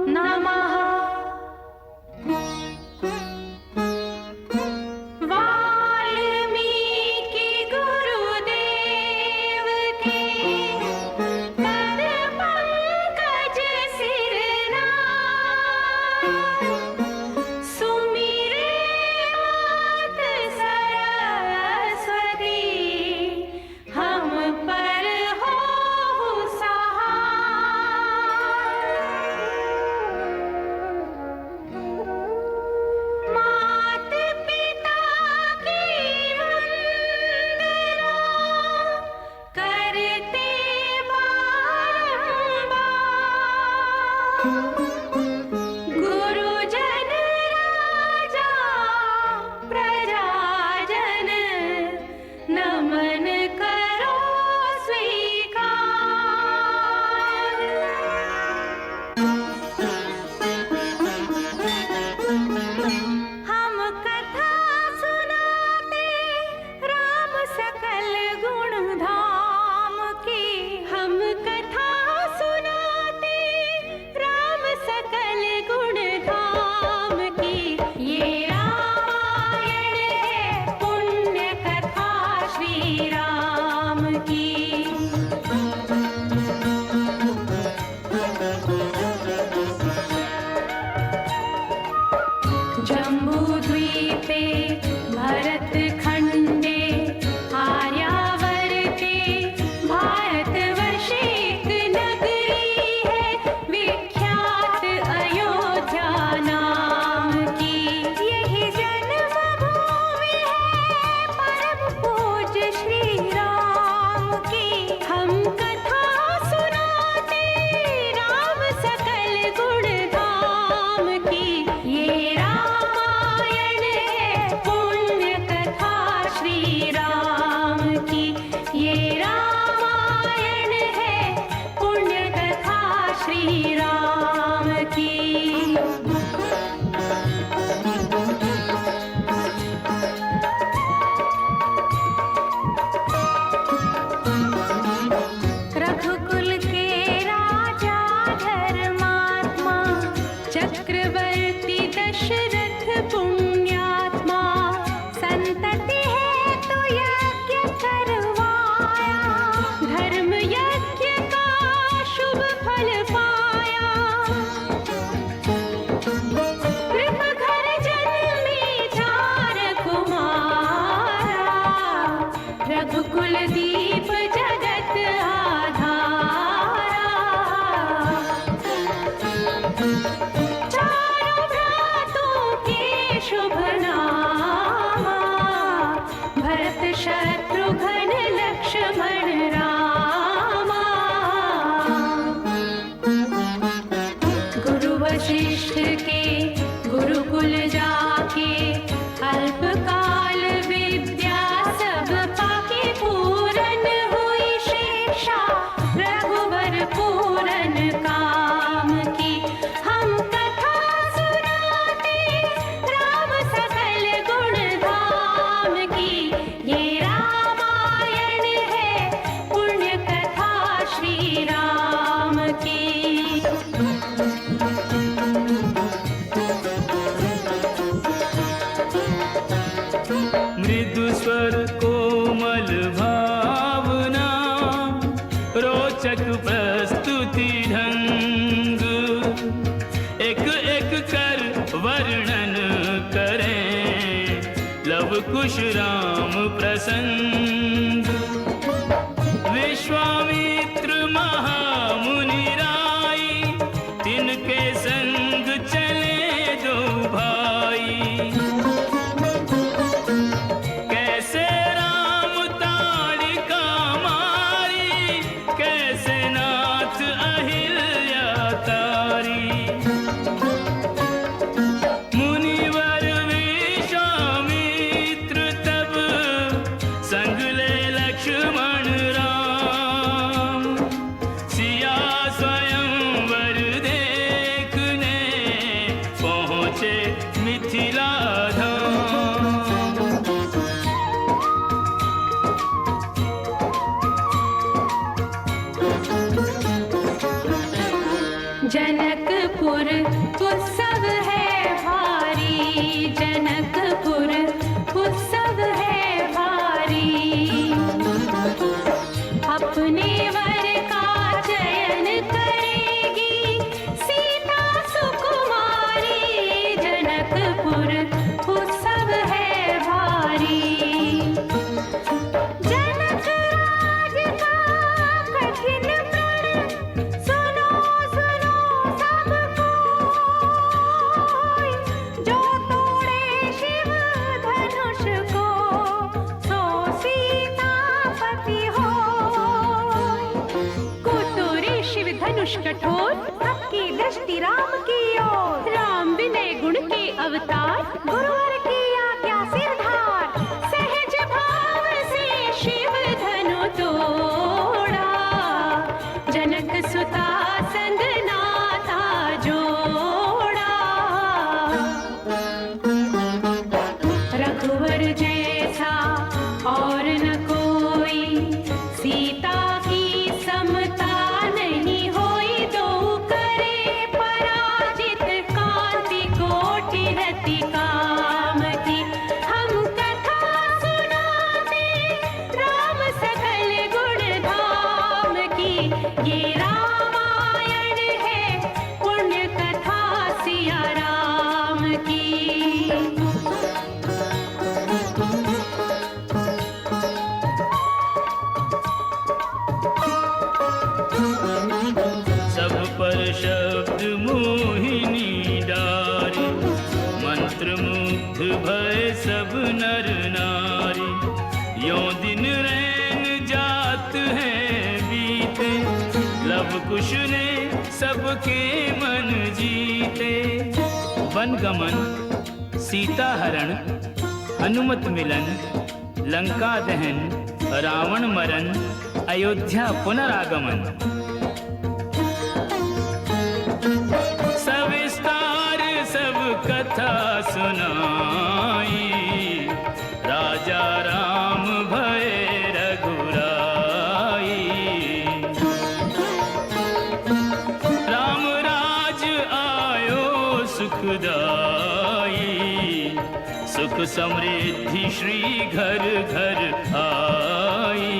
नमः। वाल्मीकि गुरुदेव के पद पंकज सिरनाथ, सुमिरे मात सरस्वती, हम पर हो सहाय। मात पिता की वंदना करते बारंबार, गुरुजन राजा प्रजाजन, नमन करो स्वीकार। हम कथा सुनाते राम सकल गुण धाम की, हम कथा सुनाते राम सकल गुण धाम की। ये रामायण है पुण्य कथा श्री राम की। जम्बूद्वीपे भरत खण्डे आर्यावर्ते भारतवर्षे एक नगरी है विख्यात अयोध्या नाम की। यही जन्मभूमि है परम पूज्य श्री राम की। हम कथा सुनाते राम सकल गुण धाम की। ये रामायण है पुण्य कथा श्री राम की। ये रामायण है पुण्य कथा श्री राम की। रघुकुल के राजा धर्मात्मा, चक्रवर्ती दशरथ पुण्यात्मा, संतति है तो यज्ञ करवाया, धर्म यज्ञ का शुभ फल पाया। कृप घर जन्मी चार कुमारा, रघुकुल दीप जगत आधारा। चारों भ्रातों के शुभ नामा, भरत शत्रुघ्न लक्ष्मण रामा। गुरु वशिष्ठ के गुरुकुल जाके, अल्पकाल विद्या सब पाके, पूरन हुई शिक्षा रघुवर पूरन काम की। हम कथा सुनाते राम सकल गुण धाम की। ये रामायण है पुण्य कथा श्री राम की। मृदु स्वर कोमल भावना, रोचक प्रस्तुति ढंग, एक एक कर वर्णन करें लव कुश राम प्रसंग। विश्वामित्र महामुनि राई, तिनके संग चले दो भाई। कैसे राम ताड़िका मारी, कैसे नाथ अहिल्या तारी। मुनिवर विश्वामित्र तब संग जनकपुर उत्सव है भारी, जनकपुर उत्सव है भारी। अपने वर का चयन करेगी सीता सुकुमारी, जनकपुर उत्सव है भारी। जनक राज का कठिन प्रण सुनो सुनो सब कोई, जो तोड़े शिव धनुष को सो सीतापति होय। कुतुरे शिव धनुष कठोर, सबकी दृष्टि राम की ओर। राम विनय गुण के अवतार, गुरुवर की आज्ञा सिरधार। सहज भाव से शिव धनु तोड़ा, जनक सुता संग नाता जोड़ा। रघुवर जैसा और न कोई, सीता की समता नहीं होई। दो करे पराजित, कांति कोटि रति काम की। हम कथा सुनाते राम सकल गुण धाम की। ये रामायण है पुण्य कथा सिया राम की। सब पर शब्द मोहिनी डारी, मंत्र मुग्ध भय सब नर नारी। यों दिन रैन जात हैं बीते, लव कुश ने सबके मन जीते। वन गमन, सीता हरण, हनुमत मिलन, लंका दहन, रावण मरण, अयोध्या पुनरागमन। सविस्तार सब कथा सुनाई, राजा राम भय रघुराई। राम राज आयो सुखदाई, सुख समृद्धि श्री घर घर आई।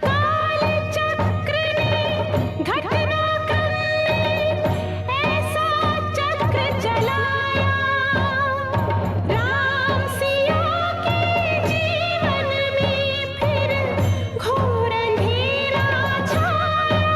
काल चक्र ने घटना करने ऐसा चक्र चलाया, राम सिया के जीवन में फिर घोर अंधेरा छाया।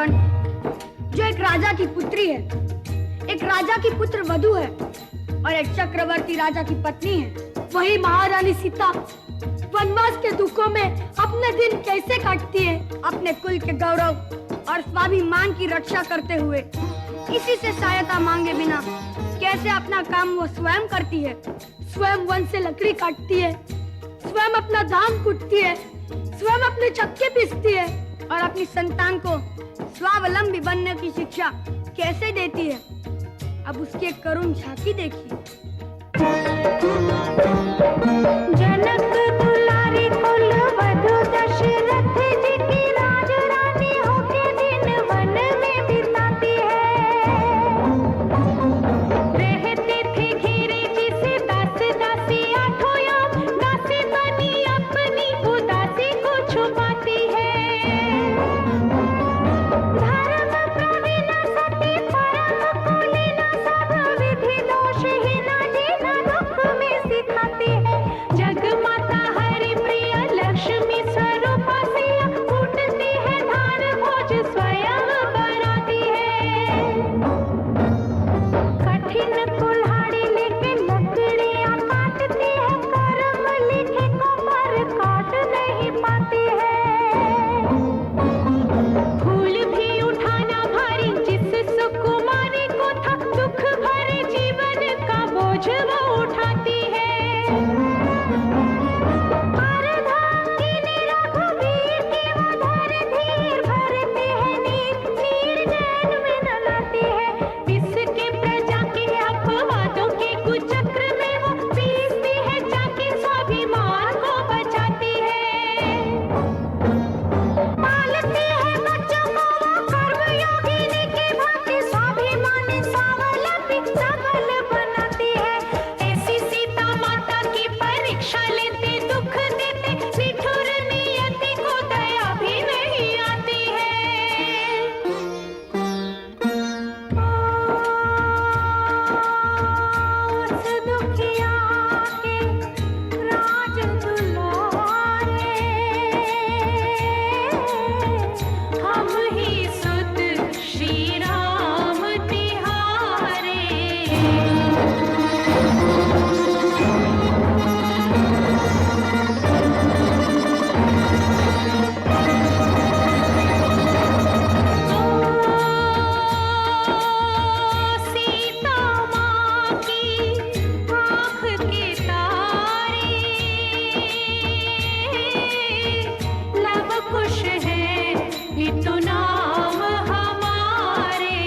कंठ जो एक राजा की पुत्री है, एक राजा की पुत्र वधू है और एक चक्रवर्ती राजा की पत्नी है। वही महारानी सीता वनवास के दुखों में अपने दिन कैसे काटती है, अपने कुल के गौरव और स्वाभिमान की रक्षा करते हुए, किसी से सहायता मांगे बिना कैसे अपना काम वो स्वयं करती है। स्वयं वन से लकड़ी काटती है, स्वयं अपना धान कूटती है, स्वयं अपने चक्के पीसती है और अपनी संतान को स्वावलंबी बनने की शिक्षा कैसे देती है। अब उसकी एक करुण झांकी देखिए। जनक दुलारी कुल वधु दशरथ जी की राज रानी होके दिन वन में बिताती है। रहते थे घेरे जिसे दास दासी आठों याम, दासी बनी अपनी उदासी को छुपाती है। धर्म प्रवीण सती परम कुलीन सब विधि दोषहीन जीना दुख में सिखाती है। जग माता हरि प्रिय लक्ष्मी स्वरूपा सिया कूटती है धान भोज स्वयं बनाती है। कठिन कुल्हाड़ी लेके लकड़ियां काटती है, कर्म लिखे को पर काट नहीं पाती है। फूल भी उठाना भारी जिस सुकुमारी को था, दुख भरे जीवन का बोझ वो उठाती है। अर्धांगिनी रघुवीर की वो धर धीर भरती है, नीर नीर नैन में न लाती है। इसके प्रजा के अपवादों के कुचक्र में वो पीसती है, जाके स्वाभिमान को बचाती है। पालती है बच्चों को वो कर्मयोगिनी की भांति, स्वाभिमानी स्वावलंबी सबल बनाती है। ऐसी सीता माता की परीक्षा लेते, दुख देते, निठुर नियति को दया भी नहीं आती है। उस दुखिया के राज दुलारे, हम ही सुत श्री राम तिहारे। सीता माँ की आँख के तारे, लव कुश है इतु नाम हमारे।